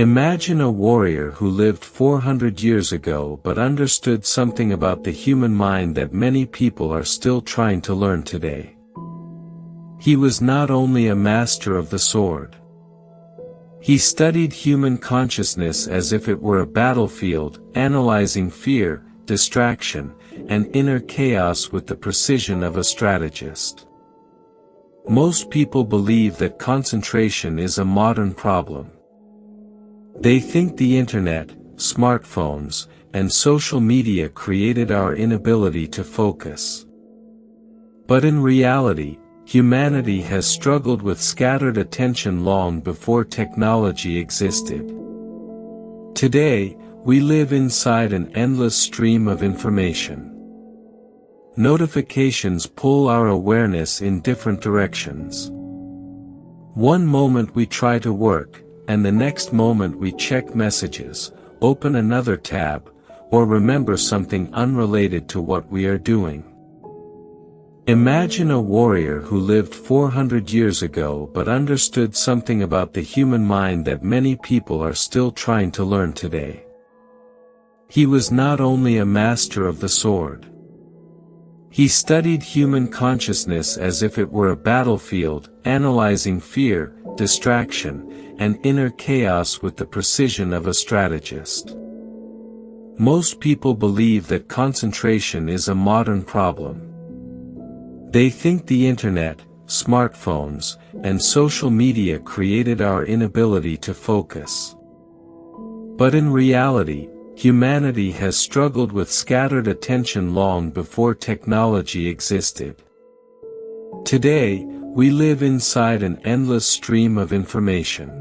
Imagine a warrior who lived 400 years ago but understood something about the human mind that many people are still trying to learn today. He was not only a master of the sword. He studied human consciousness as if it were a battlefield, analyzing fear, distraction, and inner chaos with the precision of a strategist. Most people believe that concentration is a modern problem. They think the internet, smartphones, and social media created our inability to focus. But in reality, humanity has struggled with scattered attention long before technology existed. Today, we live inside an endless stream of information. Notifications pull our awareness in different directions. One moment we try to work, and the next moment we check messages, open another tab, or remember something unrelated to what we are doing. Imagine a warrior who lived 400 years ago but understood something about the human mind that many people are still trying to learn today. He was not only a master of the sword. He studied human consciousness as if it were a battlefield, analyzing fear, distraction, and inner chaos with the precision of a strategist. Most people believe that concentration is a modern problem. They think the internet, smartphones, and social media created our inability to focus. But in reality, humanity has struggled with scattered attention long before technology existed. Today, we live inside an endless stream of information.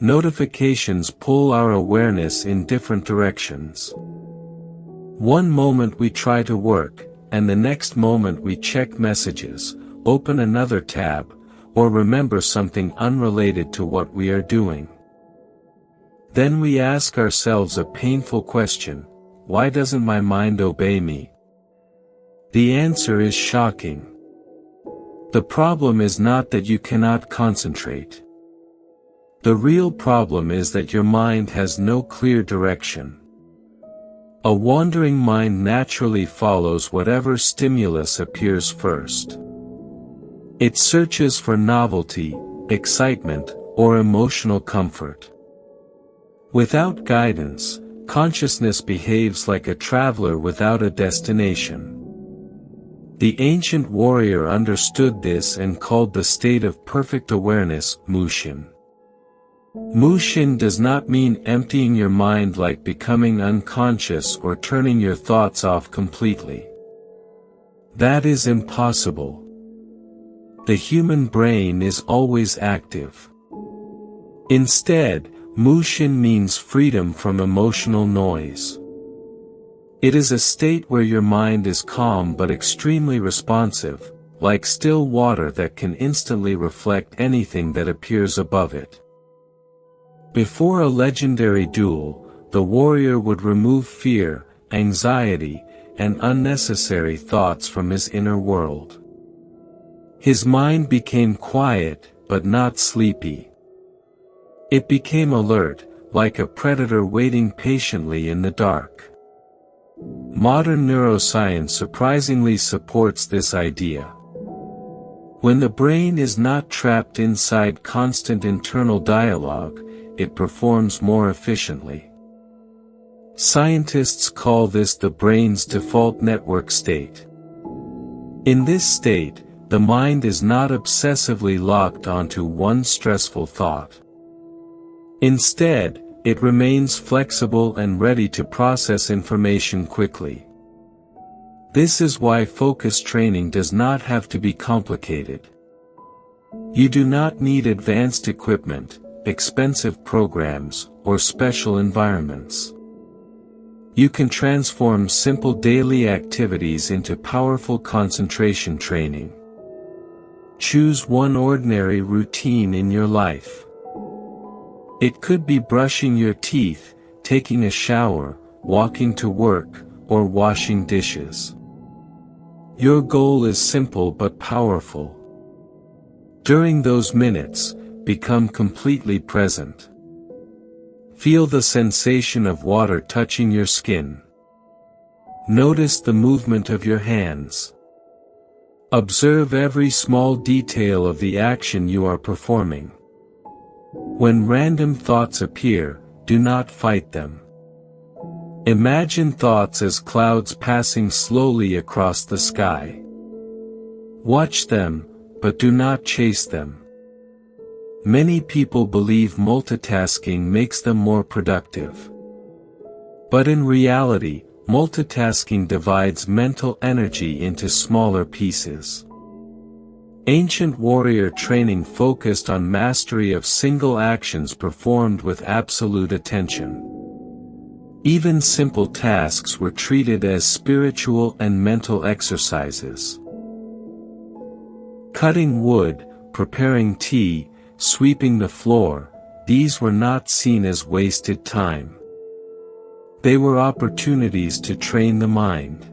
Notifications pull our awareness in different directions. One moment we try to work, and the next moment we check messages, open another tab, or remember something unrelated to what we are doing. Then we ask ourselves a painful question: why doesn't my mind obey me? The answer is shocking. The problem is not that you cannot concentrate. The real problem is that your mind has no clear direction. A wandering mind naturally follows whatever stimulus appears first. It searches for novelty, excitement, or emotional comfort. Without guidance, consciousness behaves like a traveler without a destination. The ancient warrior understood this and called the state of perfect awareness Mushin. Mushin does not mean emptying your mind like becoming unconscious or turning your thoughts off completely. That is impossible. The human brain is always active. Instead, Mushin means freedom from emotional noise. It is a state where your mind is calm but extremely responsive, like still water that can instantly reflect anything that appears above it. Before a legendary duel, the warrior would remove fear, anxiety, and unnecessary thoughts from his inner world. His mind became quiet, but not sleepy. It became alert, like a predator waiting patiently in the dark. Modern neuroscience surprisingly supports this idea. When the brain is not trapped inside constant internal dialogue, it performs more efficiently. Scientists call this the brain's default network state. In this state, the mind is not obsessively locked onto one stressful thought. Instead, it remains flexible and ready to process information quickly. This is why focus training does not have to be complicated. You do not need advanced equipment, expensive programs, or special environments. You can transform simple daily activities into powerful concentration training. Choose one ordinary routine in your life. It could be brushing your teeth, taking a shower, walking to work, or washing dishes. Your goal is simple but powerful. During those minutes, become completely present. Feel the sensation of water touching your skin. Notice the movement of your hands. Observe every small detail of the action you are performing. When random thoughts appear, do not fight them. Imagine thoughts as clouds passing slowly across the sky. Watch them, but do not chase them. Many people believe multitasking makes them more productive. But in reality, multitasking divides mental energy into smaller pieces. Ancient warrior training focused on mastery of single actions performed with absolute attention. Even simple tasks were treated as spiritual and mental exercises. Cutting wood, preparing tea, sweeping the floor, these were not seen as wasted time. They were opportunities to train the mind.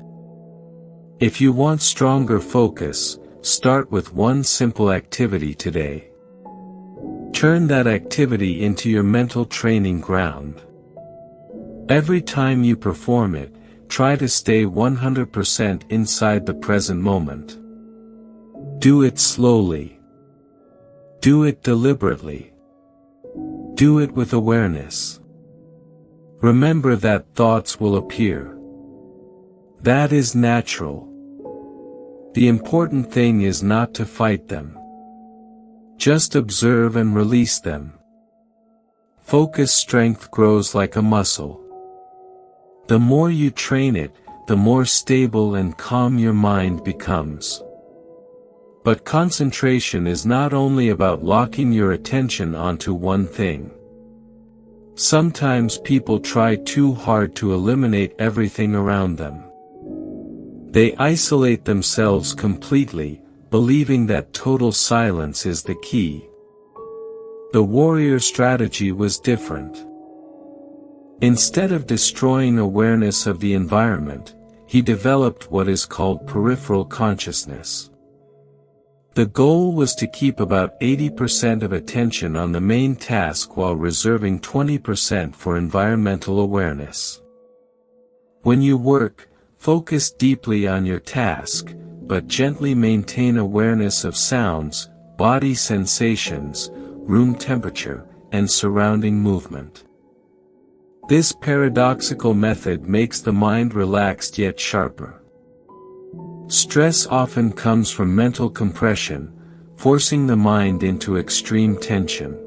If you want stronger focus, start with one simple activity today. Turn that activity into your mental training ground. Every time you perform it, try to stay 100% inside the present moment. Do it slowly. Do it deliberately. Do it with awareness. Remember that thoughts will appear. That is natural. The important thing is not to fight them. Just observe and release them. Focus strength grows like a muscle. The more you train it, the more stable and calm your mind becomes. But concentration is not only about locking your attention onto one thing. Sometimes people try too hard to eliminate everything around them. They isolate themselves completely, believing that total silence is the key. The warrior strategy was different. Instead of destroying awareness of the environment, he developed what is called peripheral consciousness. The goal was to keep about 80% of attention on the main task while reserving 20% for environmental awareness. When you work, focus deeply on your task, but gently maintain awareness of sounds, body sensations, room temperature, and surrounding movement. This paradoxical method makes the mind relaxed yet sharper. Stress often comes from mental compression, forcing the mind into extreme tension.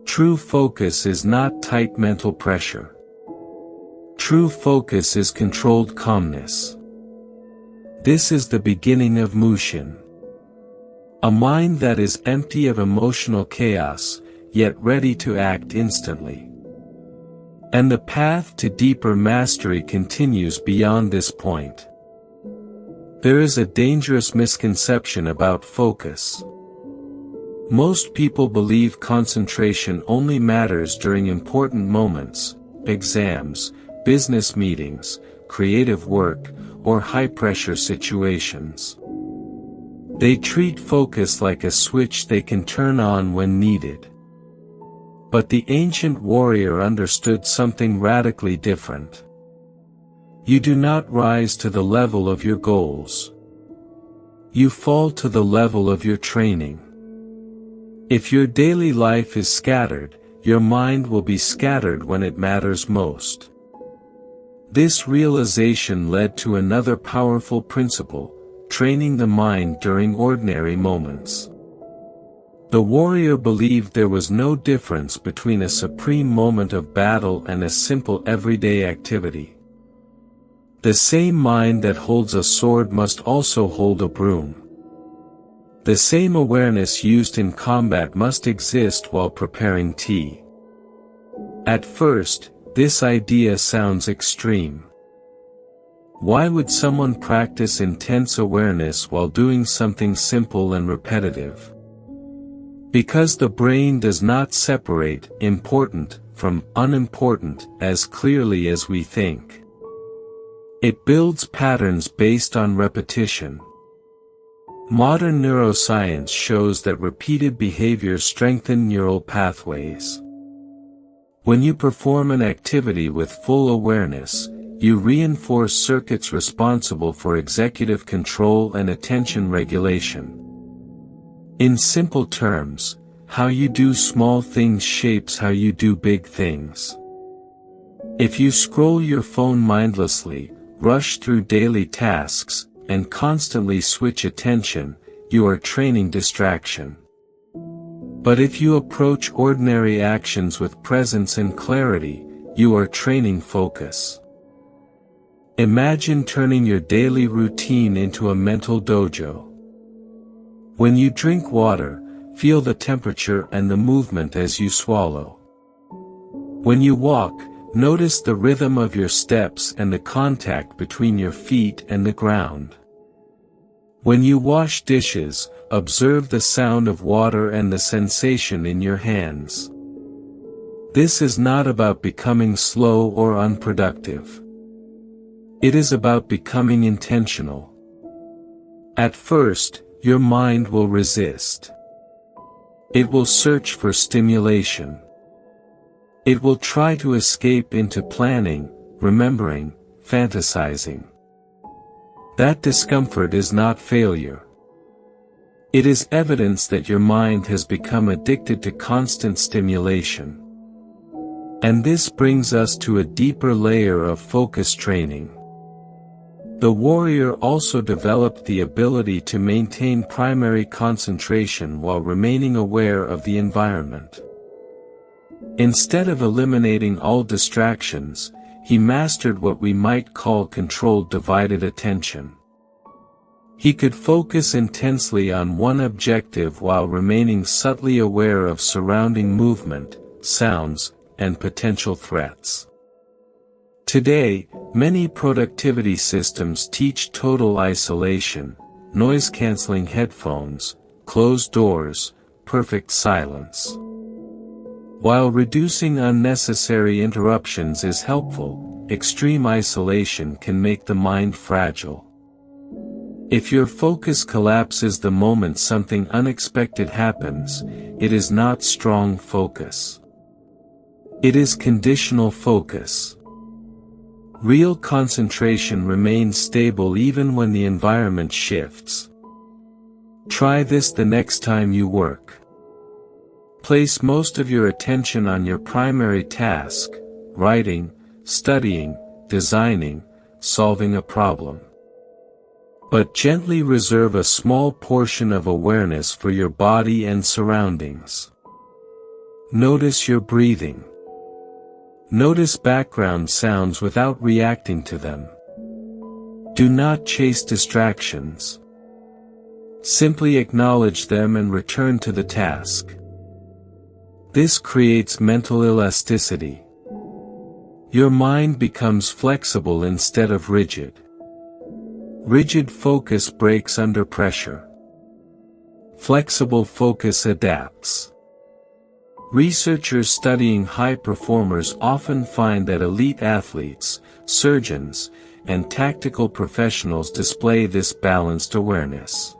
True focus is not tight mental pressure. True focus is controlled calmness. This is the beginning of Mushin. A mind that is empty of emotional chaos, yet ready to act instantly. And the path to deeper mastery continues beyond this point. There is a dangerous misconception about focus. Most people believe concentration only matters during important moments, exams, business meetings, creative work, or high-pressure situations. They treat focus like a switch they can turn on when needed. But the ancient warrior understood something radically different. You do not rise to the level of your goals. You fall to the level of your training. If your daily life is scattered, your mind will be scattered when it matters most. This realization led to another powerful principle, training the mind during ordinary moments. The warrior believed there was no difference between a supreme moment of battle and a simple everyday activity. The same mind that holds a sword must also hold a broom. The same awareness used in combat must exist while preparing tea. At first, this idea sounds extreme. Why would someone practice intense awareness while doing something simple and repetitive? Because the brain does not separate important from unimportant as clearly as we think. It builds patterns based on repetition. Modern neuroscience shows that repeated behaviors strengthen neural pathways. When you perform an activity with full awareness, you reinforce circuits responsible for executive control and attention regulation. In simple terms, how you do small things shapes how you do big things. If you scroll your phone mindlessly, rush through daily tasks, and constantly switch attention, you are training distraction. But if you approach ordinary actions with presence and clarity, you are training focus. Imagine turning your daily routine into a mental dojo. When you drink water, feel the temperature and the movement as you swallow. When you walk, notice the rhythm of your steps and the contact between your feet and the ground. When you wash dishes, observe the sound of water and the sensation in your hands. This is not about becoming slow or unproductive. It is about becoming intentional. At first, your mind will resist. It will search for stimulation. It will try to escape into planning, remembering, fantasizing. That discomfort is not failure. It is evidence that your mind has become addicted to constant stimulation. And this brings us to a deeper layer of focus training. The warrior also developed the ability to maintain primary concentration while remaining aware of the environment. Instead of eliminating all distractions, he mastered what we might call controlled divided attention. He could focus intensely on one objective while remaining subtly aware of surrounding movement, sounds, and potential threats. Today, many productivity systems teach total isolation, noise-canceling headphones, closed doors, perfect silence. While reducing unnecessary interruptions is helpful, extreme isolation can make the mind fragile. If your focus collapses the moment something unexpected happens, it is not strong focus. It is conditional focus. Real concentration remains stable even when the environment shifts. Try this the next time you work. Place most of your attention on your primary task, writing, studying, designing, solving a problem. But gently reserve a small portion of awareness for your body and surroundings. Notice your breathing. Notice background sounds without reacting to them. Do not chase distractions. Simply acknowledge them and return to the task. This creates mental elasticity. Your mind becomes flexible instead of rigid. Rigid focus breaks under pressure. Flexible focus adapts. Researchers studying high performers often find that elite athletes, surgeons, and tactical professionals display this balanced awareness.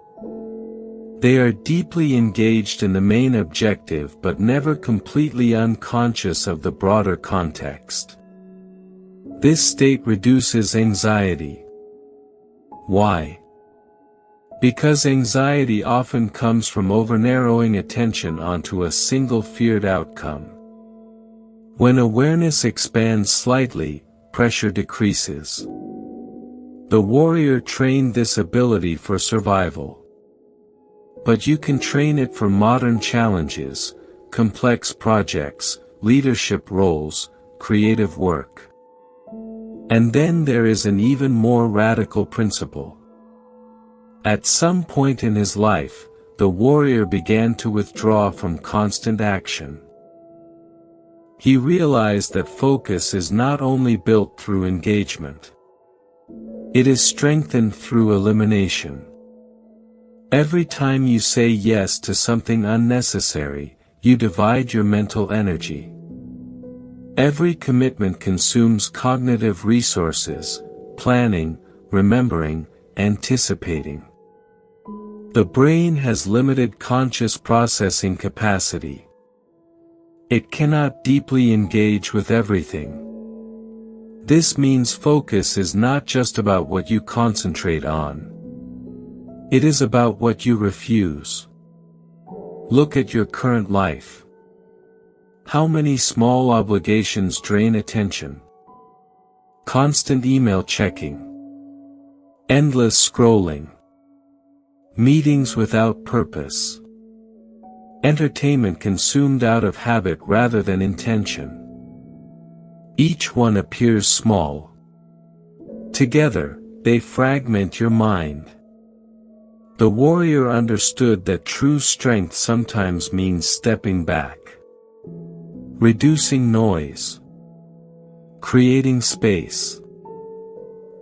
They are deeply engaged in the main objective but never completely unconscious of the broader context. This state reduces anxiety. Why? Because anxiety often comes from overnarrowing attention onto a single feared outcome. When awareness expands slightly, pressure decreases. The warrior trained this ability for survival. But you can train it for modern challenges, complex projects, leadership roles, creative work. And then there is an even more radical principle. At some point in his life, the warrior began to withdraw from constant action. He realized that focus is not only built through engagement. It is strengthened through elimination. Every time you say yes to something unnecessary, you divide your mental energy. Every commitment consumes cognitive resources, planning, remembering, anticipating. The brain has limited conscious processing capacity. It cannot deeply engage with everything. This means focus is not just about what you concentrate on. It is about what you refuse. Look at your current life. How many small obligations drain attention? Constant email checking. Endless scrolling. Meetings without purpose. Entertainment consumed out of habit rather than intention. Each one appears small. Together, they fragment your mind. The warrior understood that true strength sometimes means stepping back. Reducing noise. Creating space.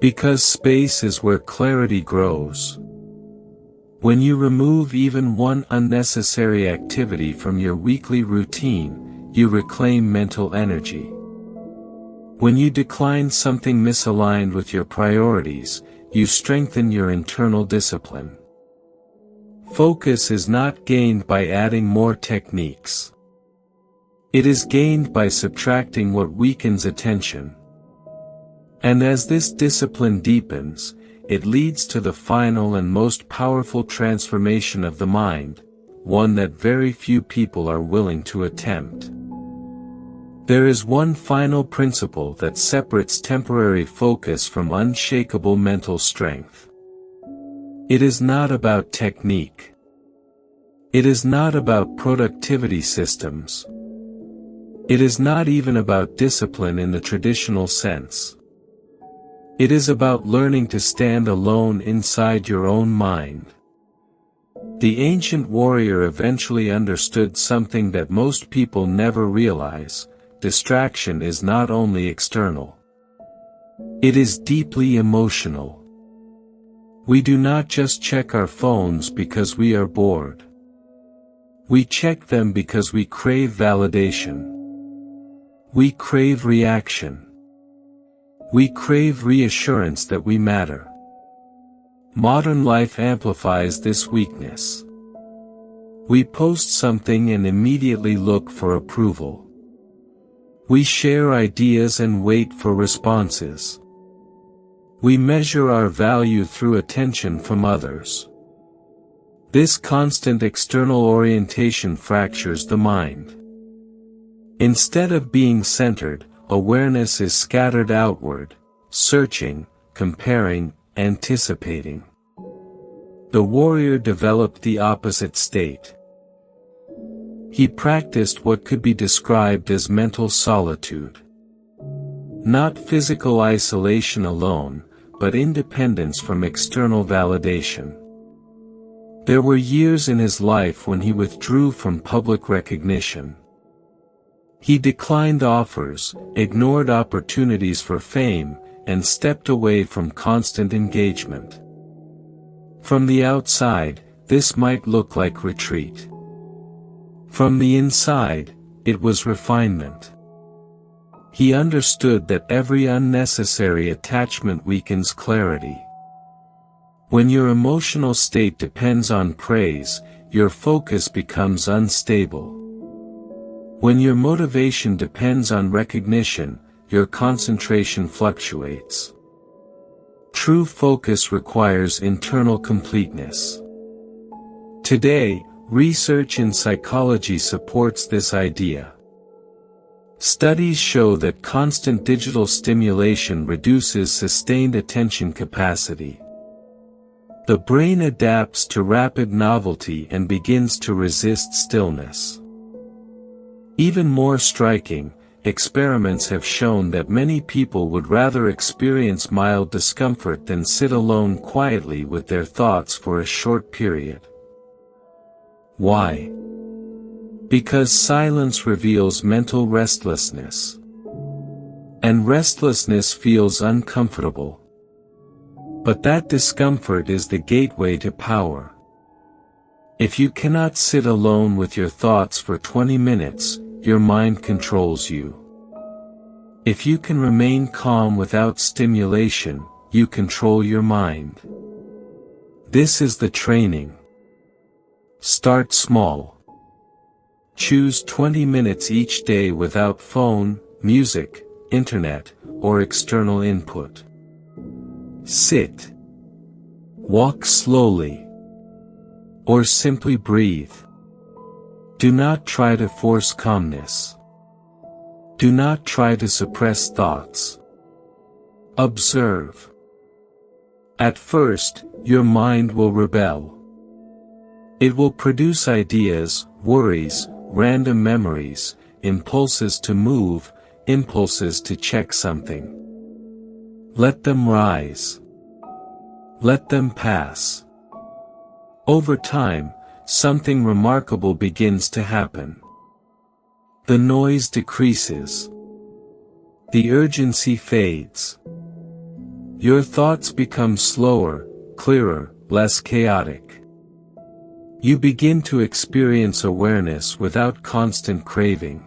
Because space is where clarity grows. When you remove even one unnecessary activity from your weekly routine, you reclaim mental energy. When you decline something misaligned with your priorities, you strengthen your internal discipline. Focus is not gained by adding more techniques. It is gained by subtracting what weakens attention. And as this discipline deepens, it leads to the final and most powerful transformation of the mind, one that very few people are willing to attempt. There is one final principle that separates temporary focus from unshakable mental strength. It is not about technique. It is not about productivity systems. It is not even about discipline in the traditional sense. It is about learning to stand alone inside your own mind. The ancient warrior eventually understood something that most people never realize: distraction is not only external. It is deeply emotional. We do not just check our phones because we are bored. We check them because we crave validation. We crave reaction. We crave reassurance that we matter. Modern life amplifies this weakness. We post something and immediately look for approval. We share ideas and wait for responses. We measure our value through attention from others. This constant external orientation fractures the mind. Instead of being centered, awareness is scattered outward, searching, comparing, anticipating. The warrior developed the opposite state. He practiced what could be described as mental solitude. Not physical isolation alone, but independence from external validation. There were years in his life when he withdrew from public recognition. He declined offers, ignored opportunities for fame, and stepped away from constant engagement. From the outside, this might look like retreat. From the inside, it was refinement. He understood that every unnecessary attachment weakens clarity. When your emotional state depends on praise, your focus becomes unstable. When your motivation depends on recognition, your concentration fluctuates. True focus requires internal completeness. Today, research in psychology supports this idea. Studies show that constant digital stimulation reduces sustained attention capacity. The brain adapts to rapid novelty and begins to resist stillness. Even more striking, experiments have shown that many people would rather experience mild discomfort than sit alone quietly with their thoughts for a short period. Why? Because silence reveals mental restlessness. And restlessness feels uncomfortable. But that discomfort is the gateway to power. If you cannot sit alone with your thoughts for 20 minutes, your mind controls you. If you can remain calm without stimulation, you control your mind. This is the training. Start small. Choose 20 minutes each day without phone, music, internet, or external input. Sit. Walk slowly. Or simply breathe. Do not try to force calmness. Do not try to suppress thoughts. Observe. At first, your mind will rebel. It will produce ideas, worries, random memories, impulses to move, impulses to check something. Let them rise. Let them pass. Over time, something remarkable begins to happen. The noise decreases. The urgency fades. Your thoughts become slower, clearer, less chaotic. You begin to experience awareness without constant craving.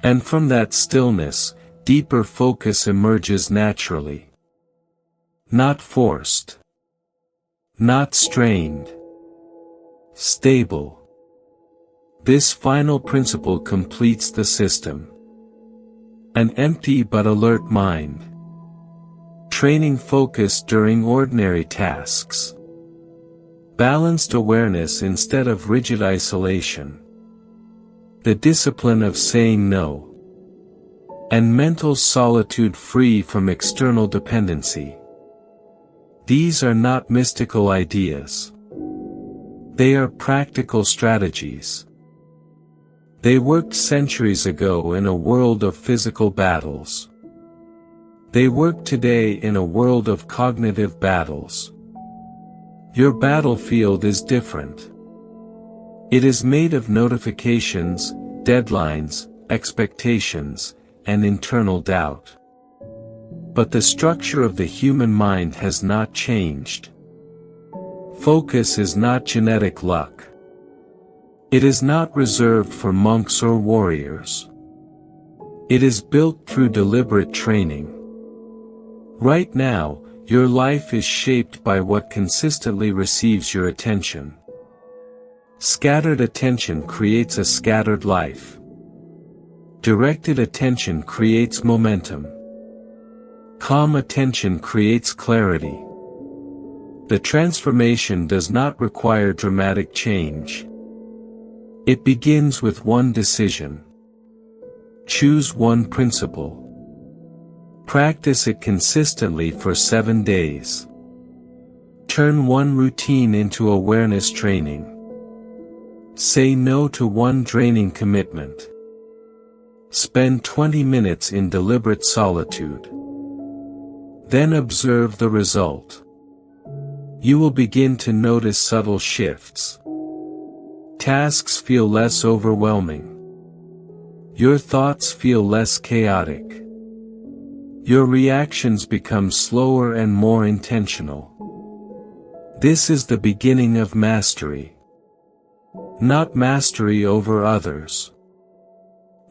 And from that stillness, deeper focus emerges naturally. Not forced. Not strained. Stable. This final principle completes the system. An empty but alert mind. Training focus during ordinary tasks. Balanced awareness instead of rigid isolation. The discipline of saying no. And mental solitude free from external dependency. These are not mystical ideas. They are practical strategies. They worked centuries ago in a world of physical battles. They work today in a world of cognitive battles. Your battlefield is different. It is made of notifications, deadlines, expectations, and internal doubt. But the structure of the human mind has not changed. Focus is not genetic luck. It is not reserved for monks or warriors. It is built through deliberate training. Right now, your life is shaped by what consistently receives your attention. Scattered attention creates a scattered life. Directed attention creates momentum. Calm attention creates clarity. The transformation does not require dramatic change. It begins with one decision. Choose one principle. Practice it consistently for 7 days. Turn one routine into awareness training. Say no to one draining commitment. Spend 20 minutes in deliberate solitude. Then observe the result. You will begin to notice subtle shifts. Tasks feel less overwhelming. Your thoughts feel less chaotic. Your reactions become slower and more intentional. This is the beginning of mastery. Not mastery over others.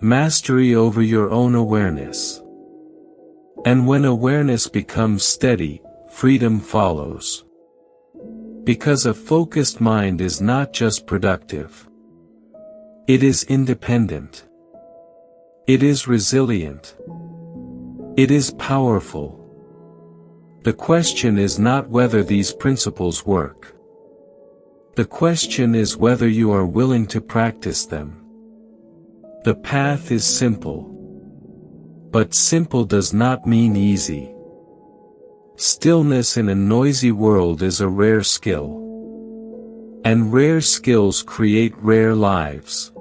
Mastery over your own awareness. And when awareness becomes steady, freedom follows. Because a focused mind is not just productive. It is independent. It is resilient. It is powerful. The question is not whether these principles work. The question is whether you are willing to practice them. The path is simple. But simple does not mean easy. Stillness in a noisy world is a rare skill. And rare skills create rare lives.